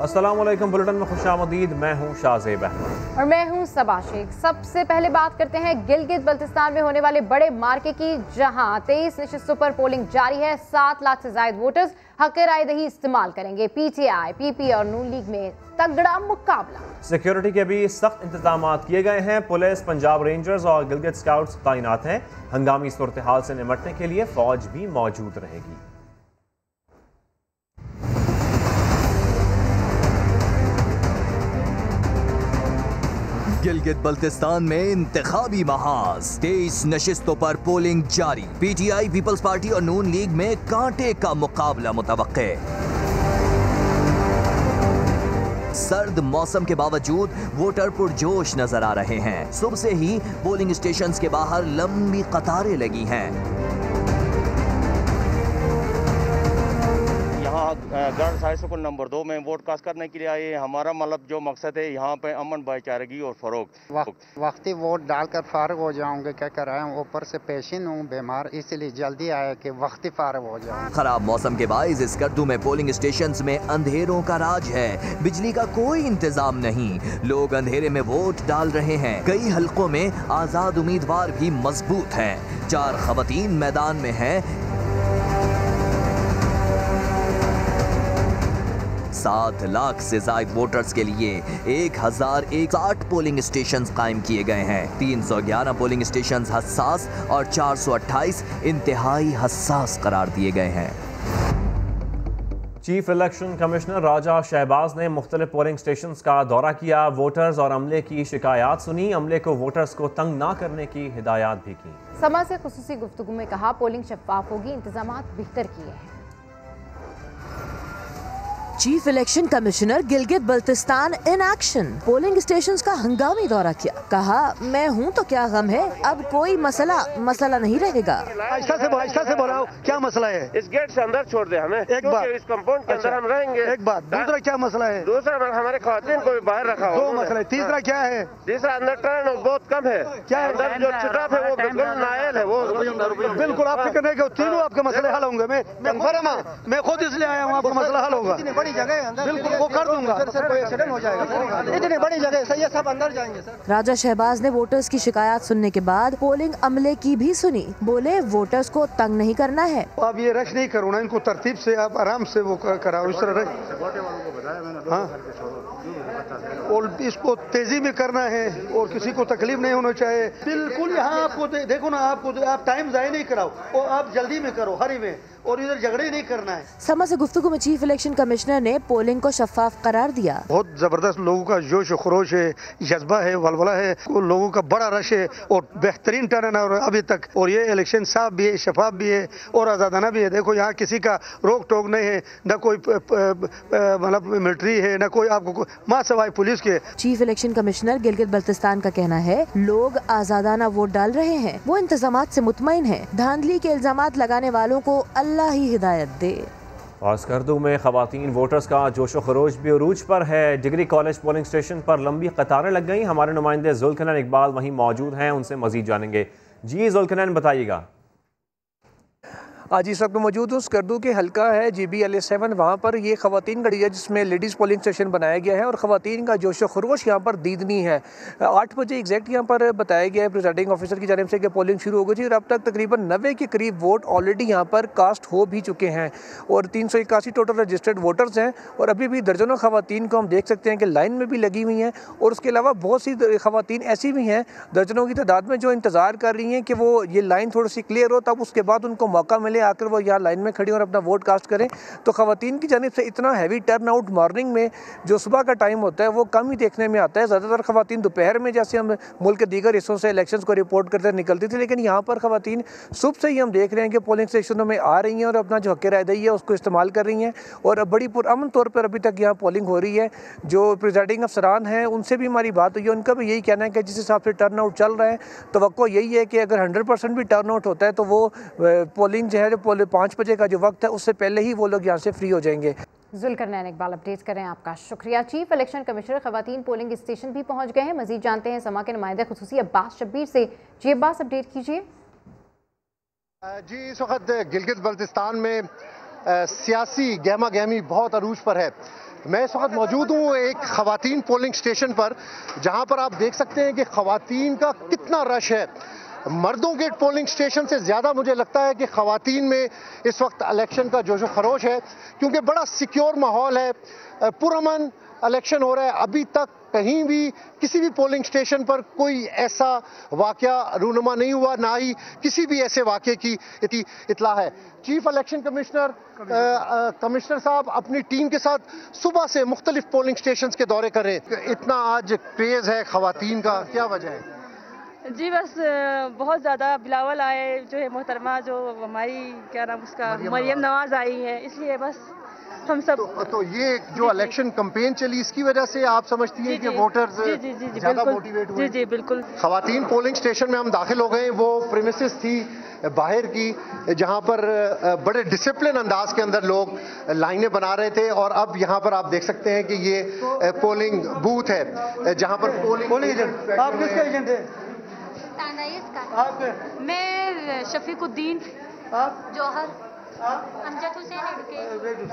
अस्सलामुअलैकुम, बुलेटिन में खुशामदीद। मैं हूँ शाहज़ेब अहमद और मैं हूँ सबा शेख। सबसे पहले बात करते हैं गिलगित बल्तिस्तान में होने वाले बड़े मार्के की, जहां 23 नशिस्तों पर पोलिंग जारी है। 7 लाख से ज्यादा वोटर्स हक राय दही इस्तेमाल करेंगे। पीटीआई, पीपी और नून लीग में तगड़ा मुकाबला। सिक्योरिटी के भी सख्त इंतजाम किए गए हैं। पुलिस, पंजाब रेंजर्स और गिलगित स्काउट्स तैनात हैं। हंगामी सूरत हाल से निपटने के लिए फौज भी मौजूद रहेगी। गिलगित बल्तिस्तान में इंतखाबी महाज, 23 नशिस्तों पर पोलिंग जारी। पीटीआई, पीपल्स पार्टी और नून लीग में कांटे का मुकाबला मुतवक्के। सर्द मौसम के बावजूद वोटर पुरजोश नजर आ रहे हैं। सुबह से ही पोलिंग स्टेशंस के बाहर लंबी कतारें लगी हैं। ग्रांड साइड स्कूल नंबर 2 में वोट कास्ट करने के लिए आए। हमारा मतलब जो मकसद है यहाँ पे अमन भाईचारगी और फरोग। वक्ती वोट डालकर फारग हो जाऊंगे क्या कर रहा हूँ, ऊपर से पेशेंट हूँ, बीमार, इसलिए जल्दी आया कि वक्ती फारग हो जाऊँ। खराब मौसम के बाइस इस कर्दू में पोलिंग स्टेशंस में अंधेरों का राज है। बिजली का कोई इंतजाम नहीं, लोग अंधेरे में वोट डाल रहे हैं। कई हलकों में आजाद उम्मीदवार भी मजबूत हैं। 4 खवातीन मैदान में हैं। 7 लाख से ज्यादा वोटर्स के लिए 1060 पोलिंग स्टेशंस कायम किए गए हैं। 311 पोलिंग स्टेशंस हसास और 428 इंतहाई हसास करार दिए गए हैं। चीफ इलेक्शन कमिश्नर राजा शहबाज ने मुख्तलिफ पोलिंग स्टेशंस का दौरा किया। वोटर्स और अमले की शिकायत सुनी। अमले को वोटर्स को तंग ना करने की हिदायत भी की। समा से खुसूसी गुफ्तगू में कहा, पोलिंग शफाफ होगी, इंतजाम बेहतर किए हैं। Chief election commissioner Gilgit Baltistan in action, polling stations का हंगामी दौरा किया। कहा, मैं हूं तो क्या गम है, अब कोई मसला नहीं रहेगा। आहिस्ता से बोलाओ, क्या मसला है? इस गेट से अंदर छोड़ दे हमें, एक बार इस कंपाउंड के अंदर हम रहेंगे। एक बात, दूसरा क्या मसला है? दूसरा हमारे खवातीन को भी बाहर रखा। 2 मसले। तीसरा क्या है? तीसरा अंदर टर्न बहुत कम है। क्या अंदर जो स्टाफ है वो बिल्कुल नायल है। वो बिल्कुल आप फिक्र नहीं करो, तीनों आपके मसले हल होंगे। मैं खुद इसलिए आया हूँ, आपका मसला हल होगा। जगह अंदर बिल्कुल वो कर दूंगा, कोई एक्सीडेंट हो जाएगा। इतनी बड़ी जगह सही है, सब अंदर जाएंगे सर। राजा शहबाज ने वोटर्स की शिकायत सुनने के बाद पोलिंग अमले की भी सुनी। बोले, वोटर्स को तंग नहीं करना है। अब ये रश नहीं करो ना, इनको तरतीब से आप आराम से वो कराओ। इस तरह हाँ, और इसको तेजी में करना है और किसी को तकलीफ नहीं होना चाहिए। बिल्कुल यहाँ आपको देखो ना, आप टाइम जाया नहीं कराओ और आप जल्दी में करो, हरी में, और इधर झगड़े नहीं करना है। समा से गुफ्तगू में चीफ इलेक्शन कमिश्नर ने पोलिंग को शफाफ करार दिया। बहुत जबरदस्त लोगों का जोश खरोश है, जज्बा है, वलवला है, लोगों का बड़ा रश है और बेहतरीन टर्न है अभी तक। और ये इलेक्शन साफ भी है, शफाफ भी है और आजादाना भी है। देखो यहाँ किसी का रोक टोक नहीं है, न कोई मतलब मिलिट्री है, न कोई आपको मां सवाई पुलिस के। Chief election commissioner Gilgit Baltistan का कहना है, लोग आजादाना वोट डाल रहे हैं, वो इंतजामात से मुतमईन है। धांधली के इल्जामात लगाने वालों को अल्लाह ही हिदायत दे। और स्कर्दू में खवातीन वोटर्स का जोशो खरोश भी उरूज पर है। डिग्री कॉलेज पोलिंग स्टेशन पर लंबी कतारें लग गई। हमारे नुमाइंदे जुल्कनैन इकबाल वहीं मौजूद हैं, उनसे मजीद जानेंगे। जी जुल्कनैन, बताइएगा। आज इस वक्त मौजूद हूँ, स्कर्दू के हल्का है GB-LA7, वहाँ पर ये खवातीन गढ़ी है जिसमें लेडीज़ पोलिंग स्टेशन बनाया गया है और ख़वातीन का जोशो खरोश यहाँ पर दीदनी है। 8 बजे एग्जैक्ट यहाँ पर बताया गया है प्रिजाइडिंग ऑफिसर की जानिब से कि पोलिंग शुरू हो गई थी और अब तक तकरीबन 90 के करीब वोट ऑलरेडी यहाँ पर कास्ट हो भी चुके हैं और 381 टोटल रजिस्टर्ड वोटर्स हैं और अभी भी दर्जनों खवातीन को हम देख सकते हैं कि लाइन में भी लगी हुई हैं और उसके अलावा बहुत सी खवातीन ऐसी भी हैं दर्जनों की तादाद में जो इंतज़ार कर रही हैं कि वो ये लाइन थोड़ी सी क्लियर हो, तब उसके बाद उनको मौका मिले आकर वो यहाँ लाइन में खड़ी और अपना वोट कास्ट करें। तो खवातीन की जानिब से इतना हैवी टर्न आउट मॉर्निंग में जो सुबह का टाइम होता है वो कम ही देखने में आता है। ज़्यादातर खवातीन दोपहर में जैसे हम मुल्क के दीगर हिस्सों से इलेक्शंस को रिपोर्ट करते निकलती थी, लेकिन यहाँ पर खवातीन सुबह से ही हम देख रहे हैं कि पोलिंग स्टेशनों में आ रही हैं और अपना जो हक़ राय दही है उसको इस्तेमाल कर रही हैं और बड़ी पुरअमन तौर पर अभी तक यहाँ पोलिंग हो रही है। जो प्रिजाइडिंग अफसरान हैं उनसे भी हमारी बात हुई है, उनका भी यही कहना है कि जिस हिसाब से टर्न आउट चल रहा है तो यही है कि अगर 100% भी टर्न आउट होता है तो वो पोलिंग जो है, जो 5 बजे का जो वक्त है उससे पहले ही वो लोग यहाँ से फ्री हो जाएंगे। जुल्करनैन इकबाल अपडेट करें, आपका शुक्रिया। चीफ इलेक्शन कमिश्नर खवातीन पोलिंग स्टेशन भी पहुंच गए हैं। मजीद जानते हैं समा के नुमाइंदे खुसूसी अब्बास शब्बीर से। जी अब्बास, अपडेट कीजिए। जी, इस वक्त गिलगित बल्तिस्तान में सियासी गहमा गहमी बहुत अरूज पर है। मैं इस वक्त मौजूद हूँ एक ख़वातीन पोलिंग स्टेशन पर, जहाँ पर आप देख सकते हैं कि ख़वातीन का कितना रश है। मर्दों के पोलिंग स्टेशन से ज़्यादा मुझे लगता है कि ख़वातीन में इस वक्त इलेक्शन का जोश खरोश है, क्योंकि बड़ा सिक्योर माहौल है, पुरअमन इलेक्शन हो रहा है। अभी तक कहीं भी किसी भी पोलिंग स्टेशन पर कोई ऐसा वाक़या रूनुमा नहीं हुआ, ना ही किसी भी ऐसे वाक़े की इतला है। चीफ इलेक्शन कमिश्नर साहब अपनी टीम के साथ सुबह से मुख्तलिफ पोलिंग स्टेशन के दौरे कर रहे हैं। इतना आज क्रेज़ है ख़वातीन का, क्या वजह है? जी बस बहुत ज़्यादा बिलावल आए जो है मोहतरमा, जो हमारी क्या नाम उसका मरियम नवाज आई है, इसलिए बस हम सब तो ये जो इलेक्शन कैंपेन चली इसकी वजह से आप समझती हैं कि वोटर्स ज़्यादा मोटिवेट हुए? जी बिल्कुल। ख़वातीन पोलिंग स्टेशन में हम दाखिल हो गए। वो प्रीमिसेस थी बाहर की, जहां पर बड़े डिसिप्लिन अंदाज के अंदर लोग लाइनें बना रहे थे, और अब यहां पर आप देख सकते हैं कि ये पोलिंग बूथ है जहां पर पोलिंग एजेंट। आप किसका एजेंट है? आपके? मैं शफीकुद्दीन, जौहर, अमजद हुसैन।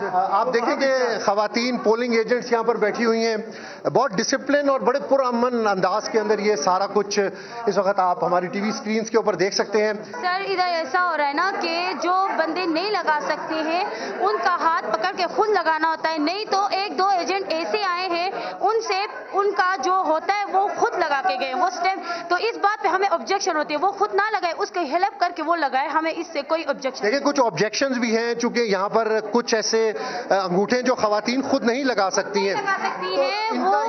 आप देखें कि ख़वातीन पोलिंग एजेंट्स यहाँ पर बैठी हुई हैं, बहुत डिसिप्लिन और बड़े पुरअमन अंदाज के अंदर ये सारा कुछ इस वक्त आप हमारी टीवी स्क्रीन के ऊपर देख सकते हैं। सर इधर ऐसा हो रहा है ना कि जो बंदे नहीं लगा सकते हैं उनका हाथ पकड़ के खुद लगाना होता है, नहीं तो एक दो एजेंट ऐसे आए हैं उनसे उनका जो होता है वो खुद लगा के गए वो स्टैम्प। तो इस बात पे हमें ऑब्जेक्शन होती है, वो खुद ना लगाए, उसके हेल्प करके वो लगाए, हमें इससे कोई ऑब्जेक्शन। देखिए कुछ ऑब्जेक्शंस भी हैं, चूंकि यहाँ पर कुछ ऐसे अंगूठे जो ख़वातीन खुद नहीं लगा सकती हैं, वो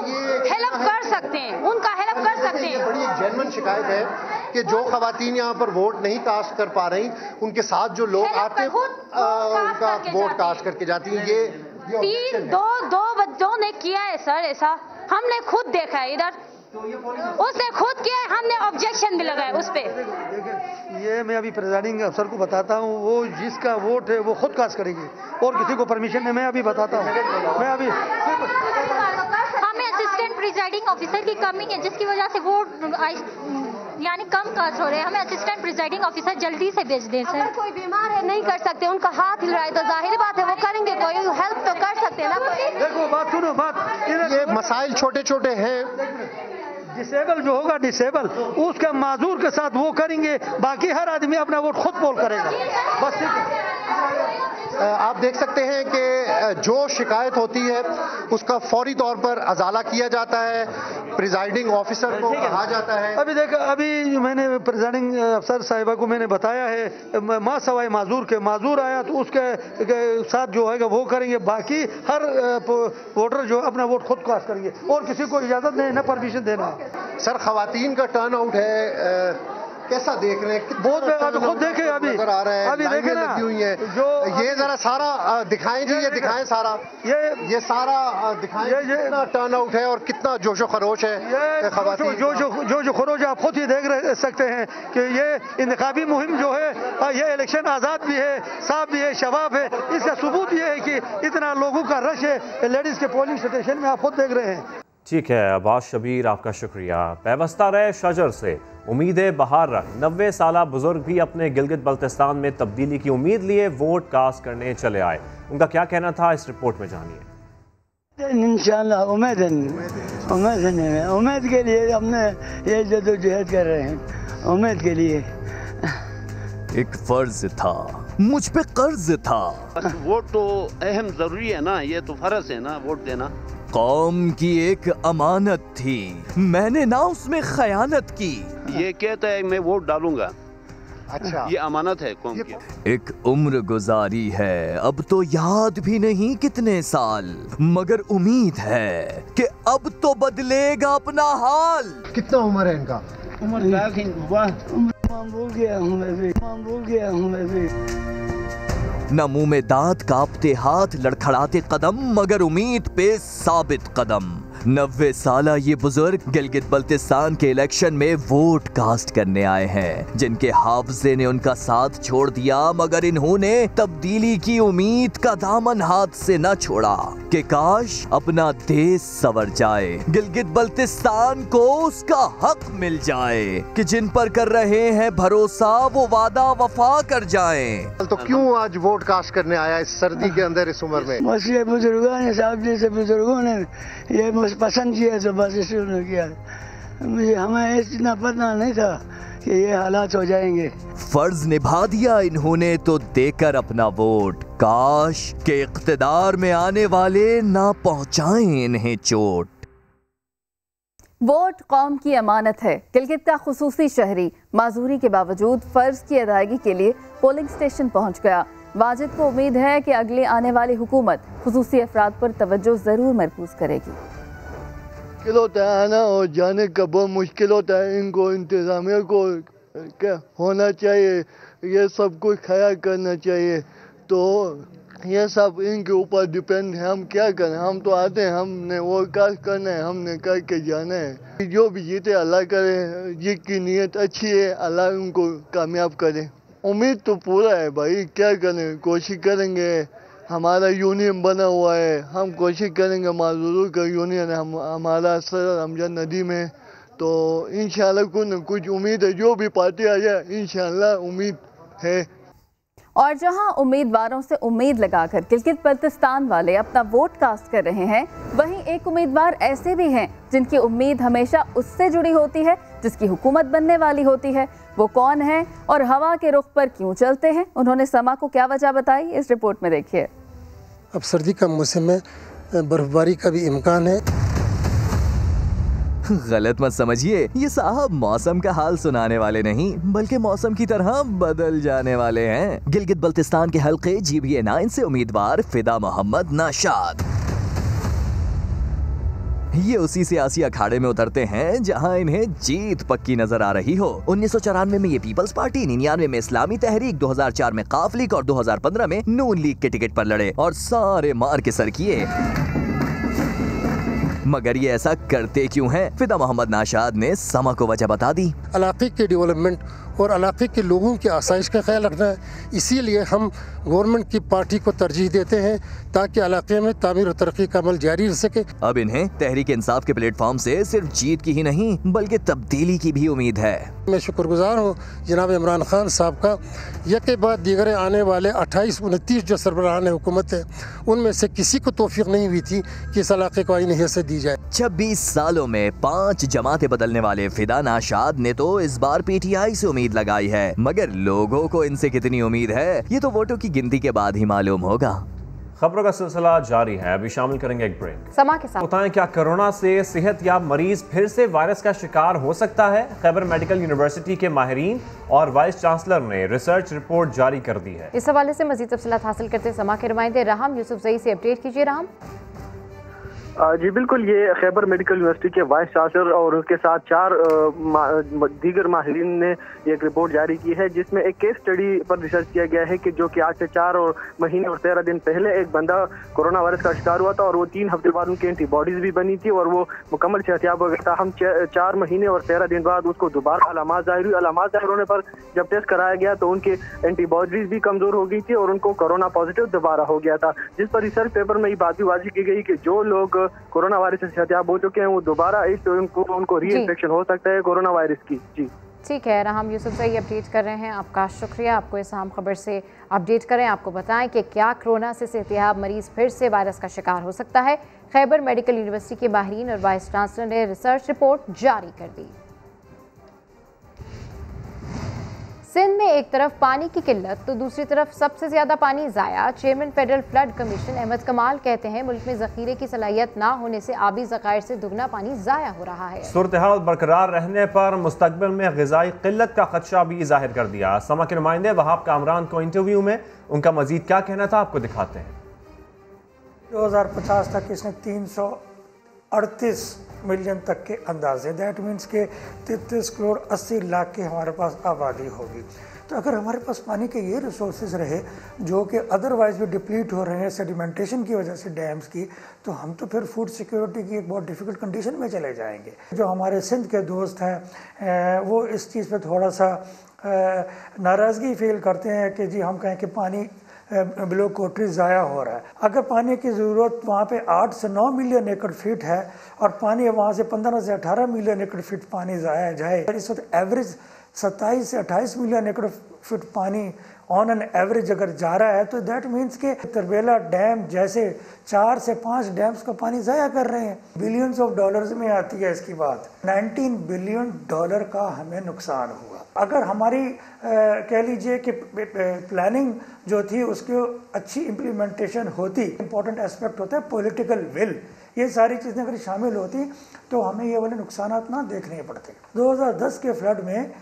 हेल्प कर सकते हैं, उनका हेल्प कर सकते हैं। बड़ी एक जेन्युइन शिकायत है कि जो ख़वातीन यहाँ पर वोट नहीं कास्ट कर पा रही, उनके साथ जो लोग आते हैं उनका वोट कास्ट करके जाती हैं। ये दो ने किया है सर, ऐसा हमने खुद देखा है इधर, उसने खुद किया है, हमने ऑब्जेक्शन भी लगाया उस पे। ये मैं अभी प्रिजाइडिंग अफसर को बताता हूँ, वो जिसका वोट है वो खुद कास्ट करेगी और किसी को परमिशन नहीं। मैं अभी बताता हूँ, मैं अभी हमें असिस्टेंट प्रिजाइडिंग ऑफिसर की कमी है जिसकी वजह से वोट यानी कम कास्ट हो रहे हैं। हमें असिस्टेंट प्रिजाइडिंग ऑफिसर जल्दी से भेज दें सर। अगर कोई बीमार है नहीं कर सकते, उनका हाथ हिल रहा है तो जाहिर बात है वो करेंगे, कोई हेल्प तो कर सकते हैं ना। देखो बात सुनो, बात ये मसाइल छोटे छोटे हैं। डिसेबल जो होगा डिसेबल उसका माजूर के साथ वो करेंगे, बाकी हर आदमी अपना वोट खुद पोल करेगा, बस ठीक है। आप देख सकते हैं कि जो शिकायत होती है उसका फौरी तौर पर अजाला किया जाता है, प्रिजाइडिंग ऑफिसर को कहा जाता है। अभी देखो, अभी मैंने प्रिजाइडिंग अफसर साहिबा को मैंने बताया है माँ सवाई माजूर के, माजूर आया तो उसके साथ जो है वो करेंगे, बाकी हर वोटर जो अपना वोट खुद कास्ट करेंगे और किसी को इजाजत नहीं, न परमिशन देना। सर ख़वातीन का टर्न आउट है, कैसा देख रहे हैं? बहुत अभी खुद देखे, अभी नजर आ रहा है, अभी देखे ना लगी हुई है जो ये जरा सारा दिखाएं जी, ये दिखाएं सारा, ये सारा दिखाएं कितना टर्न आउट है और कितना जोशो खरोश है ख़वातीन। जो खरोश आप खुद ही देख सकते हैं कि ये इंतखाबी मुहिम जो है, ये इलेक्शन आज़ाद भी है, साफ भी है, शफाफ है। इसका सबूत ये है कि इतना लोगों का रश है लेडीज़ के पोलिंग स्टेशन में, आप खुद देख रहे हैं। ठीक है अब्बास शबीर, आपका शुक्रिया। पैवस्ता रहे शजर से उम्मीदें बहार रख 90 साला बुजुर्ग भी अपने गिलगित बल्तिस्तान में तब्दीली की उम्मीद लिए वोट कास्ट करने चले आए। उनका क्या कहना था, इस रिपोर्ट में जानिए। इंशाअल्लाह उम्मीद के लिए हमने ये जदोजहद कर रहे हैं, उम्मीद के लिए। एक फर्ज था, मुझ पे कर्ज था। वोट तो अहम जरूरी है ना, ये तो फर्ज है ना वोट देना। कौम की एक अमानत थी, मैंने ना उसमें खयानत की। ये कहता है मैं वोट डालूंगा, अच्छा ये अमानत है कौम की। एक उम्र गुजारी है, अब तो याद भी नहीं कितने साल, मगर उम्मीद है कि अब तो बदलेगा अपना हाल। कितना उम्र है इनका? न मुंह में दांत, कांपते हाथ, लड़खड़ाते कदम, मगर उम्मीद पे साबित कदम। 90 साला ये बुजुर्ग गिलगित बल्तिस्तान के इलेक्शन में वोट कास्ट करने आए हैं, जिनके हाफजे ने उनका साथ छोड़ दिया, मगर इन्होंने तब्दीली की उम्मीद का दामन हाथ से न छोड़ा। कि काश अपना देश संवर जाए, गिलगित बल्तिस्तान को उसका हक मिल जाए कि जिन पर कर रहे हैं भरोसा वो वादा वफा कर जाएं। तो क्यों आज वोट कास्ट करने आया इस सर्दी के अंदर, इस उम्र में? बस ये बुजुर्गों ने, साहब जैसे बुजुर्गों ने ये मुझे पसंद किया तो बस इसलिए किया। मुझे हमें इतना पता नहीं था कि ये हालात हो जाएंगे। फर्ज निभा दिया इन्होंने तो देकर अपना वोट, काश के इख्तिदार में आने वाले ना पहुंचाएं इन्हें चोट। वोट कौम की अमानत है। गिलगित का खुसूसी शहरी माजूरी के बावजूद फर्ज की अदायगी के लिए पोलिंग स्टेशन पहुंच गया। वाजिद को उम्मीद है कि अगली आने वाली हुकूमत खुसूसी अफराद पर तवज्जो जरूर मरकूज करेगी। मुश्किल होता है आना और जाने का, बहुत मुश्किल होता है। इनको इंतजामिया को क्या होना चाहिए, ये सब कुछ ख्याल करना चाहिए। तो ये सब इनके ऊपर डिपेंड है। हम क्या करें, हम तो आते हैं, हमने वो काज करना है, हमने करके जाना है। जो भी जीते अल्लाह करे, जिसकी नीयत अच्छी है अल्लाह उनको कामयाब करे। उम्मीद तो पूरा है भाई, क्या करें, कोशिश करेंगे। हमारा यूनियन बना हुआ है, हम कोशिश करेंगे। माजूरों का यूनियन है हमारा सर हमजद नदी में, तो इंशाल्लाह कुछ न कुछ उम्मीद है। जो भी पार्टी आ जाए इंशाल्लाह उम्मीद है। और जहां उम्मीदवारों से उम्मीद लगाकर गिलगित बल्तिस्तान वाले अपना वोट कास्ट कर रहे हैं, वहीं एक उम्मीदवार ऐसे भी हैं जिनकी उम्मीद हमेशा उससे जुड़ी होती है जिसकी हुकूमत बनने वाली होती है। वो कौन है और हवा के रुख पर क्यों चलते हैं, उन्होंने समा को क्या वजह बताई, इस रिपोर्ट में देखिए। अब सर्दी का मौसम है, बर्फबारी का भी इम्कान है। गलत मत समझिए, ये साहब मौसम का हाल सुनाने वाले नहीं बल्कि मौसम की तरह बदल जाने वाले हैं। गिलगित बल्तिस्तान के हल्के GBA9 से उम्मीदवार फिदा मोहम्मद नाशाद। ये उसी सियासी अखाड़े में उतरते हैं जहां इन्हें जीत पक्की नजर आ रही हो। 1994 में ये पीपल्स पार्टी, 99 में इस्लामी तहरीक, 2004 में काफ लीग और 2015 में नून लीग के टिकट पर लड़े और सारे मार के सर किए। मगर ये ऐसा करते क्यों हैं? फिदा मोहम्मद नाशाद ने समा को वजह बता दी। इलाके के डेवलपमेंट और इलाके के लोगों की आसाइश का ख्याल रखना है, इसीलिए हम गवर्नमेंट की पार्टी को तरजीह देते हैं ताकि इलाके में तामीर और तरक्की का अमल जारी रह सके। अब इन्हें तहरीक इंसाफ के प्लेटफॉर्म से सिर्फ जीत की ही नहीं बल्कि तब्दीली की भी उम्मीद है। मैं शुक्रगुजार हूँ जनाब इमरान खान साहब का। यह के बाद दीगर आने वाले 28-29 जो सरबराहान हुकूमत है उनमें से किसी को तौफीक नहीं हुई थी कि इस इलाके को आईनी हैसियत दी जाए। 26 सालों में 5 जमातें बदलने वाले फिदा नाशाद ने तो इस बार PTI से उम्मीद लगाई है, मगर लोगों को इनसे कितनी उम्मीद है ये तो वोटों की गिनती के बाद ही मालूम होगा। खबरों का सिलसिला जारी है, अभी शामिल करेंगे एक ब्रेक। समा के साथ बताएं, क्या कोरोना से सेहतयाब मरीज फिर से वायरस का शिकार हो सकता है? खैबर मेडिकल यूनिवर्सिटी के माहिरीन और वाइस चांसलर ने रिसर्च रिपोर्ट जारी कर दी है। इस हवाले से मजीद तफसीलात हासिल करते समा के नुमाइंदे राहम यूसुफजई से अपडेट कीजिए। राहम जी बिल्कुल, ये खैबर मेडिकल यूनिवर्सिटी के वाइस चांसलर और उनके साथ 4 दीगर माहिरीन ने एक रिपोर्ट जारी की है जिसमें एक केस स्टडी पर रिसर्च किया गया है कि जो कि आज से 4 महीने और 13 दिन पहले एक बंदा कोरोना वायरस का शिकार हुआ था और वो 3 हफ्ते बाद उनकी एंटीबॉडीज भी बनी थी और वो मुकम्मल सेहतयाब हो गया था। हम 4 महीने और 13 दिन बाद उसको दोबारा अलामात जाहिर हुई। अलामात जाहिर होने पर जब टेस्ट कराया गया तो उनके एंटीबॉडीज भी कमजोर हो गई थी और उनको कोरोना पॉजिटिव दोबारा हो गया था, जिस पर रिसर्च पेपर में ये बात भी वाज़ेह की गई कि जो लोग कोरोना वायरस से सेहतयाब हो चुके हैं वो दोबारा उनको री इन्फेक्शन हो सकता है कोरोना वायरस की। जी ठीक है, राहम यूसुफ से अपडेट कर रहे हैं, आपका शुक्रिया। आपको इस अहम खबर से अपडेट करें, आपको बताएं कि क्या कोरोना से सेहतयाब मरीज फिर से वायरस का शिकार हो सकता है। खैबर मेडिकल यूनिवर्सिटी के माहिरीन और वाइस चांसलर ने रिसर्च रिपोर्ट जारी कर दी। सिंध में एक तरफ पानी की किल्लत तो दूसरी तरफ सबसे ज्यादा पानी जाया। Chairman federal flood commission Ahmad Kamal कहते हैं मुल्क में जखीरे की सलाहियत ना होने से आबी ज़खायर से दुगना पानी जाया हो रहा है। सूरत-ए-हाल बरकरार रहने पर मुस्तकबिल में ग़िज़ाई किल्लत का खदशा भी जाहिर कर दिया। समा के नुमाइंदे वहाब कामरान को इंटरव्यू में उनका मजीद क्या कहना था, आपको दिखाते हैं। 2050 तक इसने 338 मिलियन तक के अंदाजे, दैट मीन्स के 33 करोड़ 80 लाख की हमारे पास आबादी होगी। तो अगर हमारे पास पानी के ये रिसोर्सेज रहे जो कि अदरवाइज भी डिप्लीट हो रहे हैं सेडिमेंटेशन की वजह से डैम्स की, तो हम तो फिर फूड सिक्योरिटी की एक बहुत डिफ़िकल्ट कंडीशन में चले जाएंगे। जो हमारे सिंध के दोस्त हैं वो इस चीज़ पे थोड़ा सा नाराज़गी फील करते हैं कि जी हम कहें कि पानी ब्लू कोटरी ज़ाया हो रहा है। अगर पानी की ज़रूरत वहाँ पे 8 से 9 मिलियन एकड़ फीट है और पानी वहाँ से 15 से 18 मिलियन एकड़ फीट पानी ज़ाया जाए, इस वक्त एवरेज 27 से 28 मिलियन एकड़ फीट पानी ऑन एन एवरेज अगर जा रहा है, तो दैट मीन्स के तरबेला डैम जैसे 4 से 5 डैम्स का पानी ज़ाया कर रहे हैं। बिलियंस ऑफ डॉलर्स में आती है इसकी बात। 19 बिलियन डॉलर का हमें नुकसान हुआ। अगर हमारी कह लीजिए कि प्लानिंग जो थी उसकी अच्छी इम्प्लीमेंटेशन होती, इम्पोर्टेंट एस्पेक्ट होता है पॉलिटिकल विल, ये सारी चीज़ें अगर शामिल होती तो हमें ये वाले नुकसान ना देखने पड़ते। 2010 के फ्लड में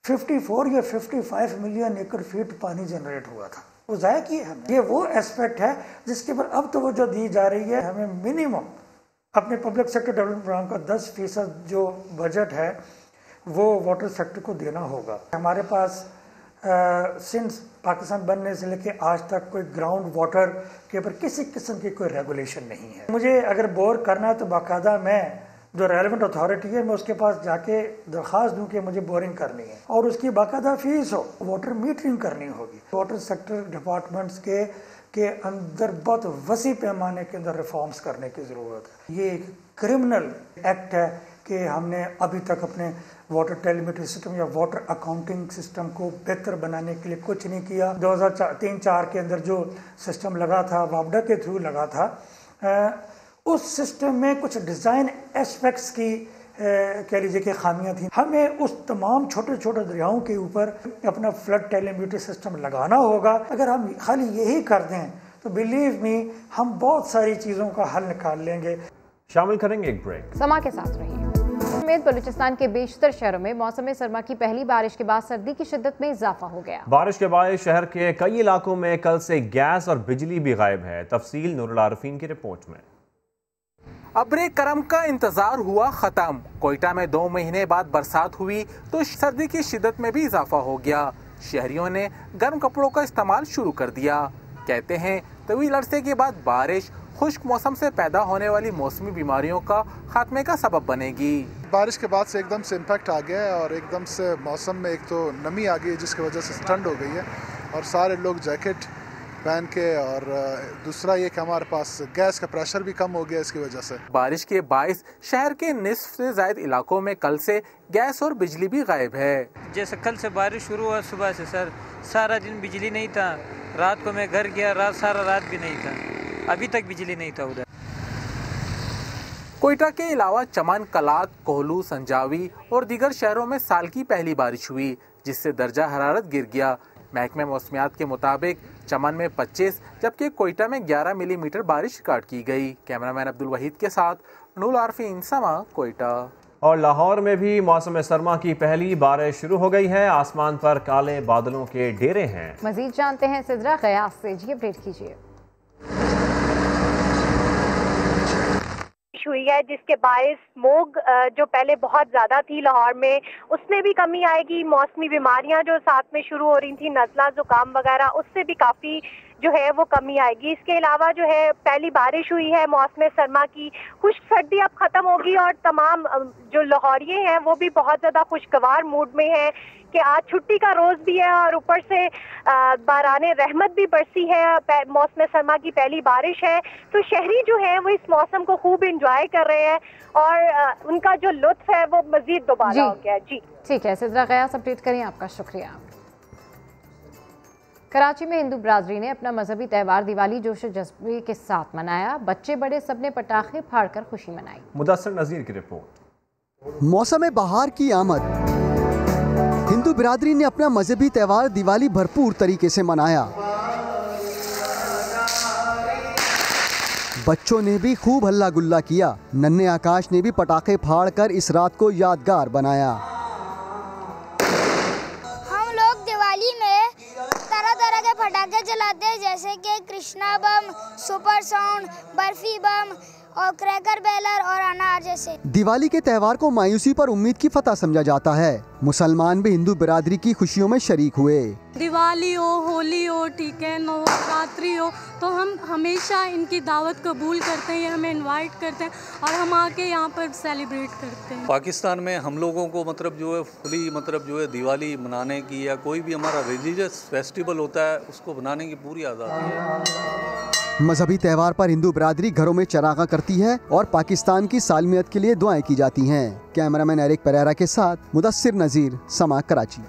54 या 55 मिलियन एकड़ फीट पानी जनरेट हुआ था, वो ज़ाया किए हमने। ये वो एस्पेक्ट है जिसके पर अब तवज्जो दी जा रही है। हमें मिनिमम अपने पब्लिक सेक्टर डेवलपमेंट प्रोग्राम का 10% जो बजट है वो वाटर सेक्टर को देना होगा। हमारे पास सिंस पाकिस्तान बनने से लेके आज तक कोई ग्राउंड वाटर के ऊपर किसी किस्म की कोई रेगुलेशन नहीं है। मुझे अगर बोर करना है तो बाकायदा मैं जो रेलेवेंट अथॉरिटी है मैं उसके पास जाके दरख्वास्त दूं कि मुझे बोरिंग करनी है और उसकी बाकायदा फीस हो, वाटर मीटरिंग करनी होगी। वाटर सेक्टर डिपार्टमेंट्स के अंदर बहुत वसी पैमाने के अंदर रिफॉर्म्स करने की ज़रूरत है। ये एक क्रिमिनल एक्ट है कि हमने अभी तक अपने वाटर टेलीमेट्री सिस्टम या वाटर अकाउंटिंग सिस्टम को बेहतर बनाने के लिए कुछ नहीं किया। 2003-4 के अंदर जो सिस्टम लगा था, वापडा के थ्रू लगा था, उस सिस्टम में कुछ डिज़ाइन एस्पेक्ट्स की कह लीजिए कि खामियां थी। हमें उस तमाम छोटे छोटे दरियाओं के ऊपर अपना फ्लड टेलीमेट्री सिस्टम लगाना होगा। अगर हम खाली यही कर दें तो बिलीव मी हम बहुत सारी चीज़ों का हल निकाल लेंगे। शामिल करेंगे एक ब्रेक। समा के साथ रहिए। समेत बलूचिस्तान के बेशतर शहरों में मौसम सरमा की पहली बारिश के बाद सर्दी की शिद्दत में इजाफा हो गया। बारिश के बाद शहर के कई इलाकों में कल से गैस और बिजली भी गायब है। तफसील नूरुल आरिफीन की रिपोर्ट में। अब्रे करम का इंतजार हुआ खत्म। कोयटा में 2 महीने बाद बरसात हुई तो सर्दी की शिद्दत में भी इजाफा हो गया। शहरियों ने गर्म कपड़ों का इस्तेमाल शुरू कर दिया। कहते हैं तवील अरसे के बाद बारिश खुश्क मौसम से पैदा होने वाली मौसमी बीमारियों का खात्मे का सबब बनेगी। बारिश के बाद से एकदम से इम्पैक्ट आ गया है और एकदम से मौसम में एक तो नमी आ गई है जिसकी वजह से ठंड हो गई है और सारे लोग जैकेट पहन के, और दूसरा ये कि हमारे पास गैस का प्रेशर भी कम हो गया इसकी वजह से। बारिश के बाइस शहर के निस्फ से ज्यादा इलाकों में कल से गैस और बिजली भी गायब है। जैसे कल से बारिश शुरू हुआ सुबह से सर, सारा दिन बिजली नहीं था। रात को मैं घर गया, सारा रात भी नहीं था, अभी तक बिजली नहीं था उधर। कोयटा के अलावा चमन, कलात, कोहलू, संजावी और दीगर शहरों में साल की पहली बारिश हुई जिससे दर्जा हरारत गिर गया। महकमे मौसमियात के मुताबिक चमन में 25 जबकि कोयटा में 11 मिलीमीटर बारिश रिकॉर्ड की गई। कैमरामैन अब्दुल वहीद के साथ नूरुल आरिफीन, समा, कोयटा। और लाहौर में भी मौसम सरमा की पहली बारिश शुरू हो गई है। आसमान पर काले बादलों के डेरे हैं। मजीद जानते हैं सिद्रा गयास से, जी अपडेट कीजिए। हुई है जिसके बायस स्मोग जो पहले बहुत ज़्यादा थी लाहौर में उसमें भी कमी आएगी। मौसमी बीमारियां जो साथ में शुरू हो रही थी, नज़ला, जुकाम वगैरह, उससे भी काफ़ी जो है वो कमी आएगी। इसके अलावा जो है पहली बारिश हुई है मौसम सरमा की, खुश्क सर्दी अब ख़त्म होगी और तमाम जो लाहौरिये हैं वो भी बहुत ज़्यादा खुशगवार मूड में हैं कि आज छुट्टी का रोज़ भी है और ऊपर से बाराने रहमत भी बरसी है। मौसम सरमा की पहली बारिश है तो शहरी जो है वो इस मौसम को खूब इंजॉय कर रहे हैं और उनका जो लुत्फ है वो मजीद दोबारा हो गया। जी ठीक है सिद्रा गयास, अपडेट करें, आपका शुक्रिया। कराची में हिंदू बरादरी ने अपना मजहबी त्यौहार दिवाली जोश जज्बे के साथ मनाया। बच्चे बड़े सबने पटाखे फाड़कर खुशी मनाई। मुदस्सिर नज़ीर की रिपोर्ट। मौसम बहार की आमद, हिंदू बिरादरी ने अपना मजहबी त्यौहार दिवाली भरपूर तरीके से मनाया। बच्चों ने भी खूब हल्ला गुल्ला किया। नन्हे आकाश ने भी पटाखे फाड़कर इस रात को यादगार बनाया। हम लोग दिवाली में तरह तरह के पटाखे जलाते हैं जैसे कि कृष्णा बम, सुपर साउंड, बर्फी बम और क्रैकर बेलर और अनार जैसे। दिवाली के त्योहार को मायूसी पर उम्मीद की फतह समझा जाता है। मुसलमान भी हिंदू बिरादरी की खुशियों में शरीक हुए। दिवाली हो, होली हो, ठीक है, नवरात्रि हो, तो हम हमेशा इनकी दावत कबूल करते हैं, ये हमें इनवाइट करते हैं और हम आके यहाँ पर सेलिब्रेट करते हैं। पाकिस्तान में हम लोगों को मतलब जो है फुली मतलब जो है दिवाली मनाने की या कोई भी हमारा रिलीजियस फेस्टिवल होता है उसको बनाने की पूरी आज़ादी है। मजहबी त्यौहार पर हिंदू बिरादरी घरों में चरागा करती है और पाकिस्तान की सालमियत के लिए दुआएं की जाती हैं। कैमरामैन एरिक पेरेरा के साथ मुदस्सिर नज़ीर, समा, कराची।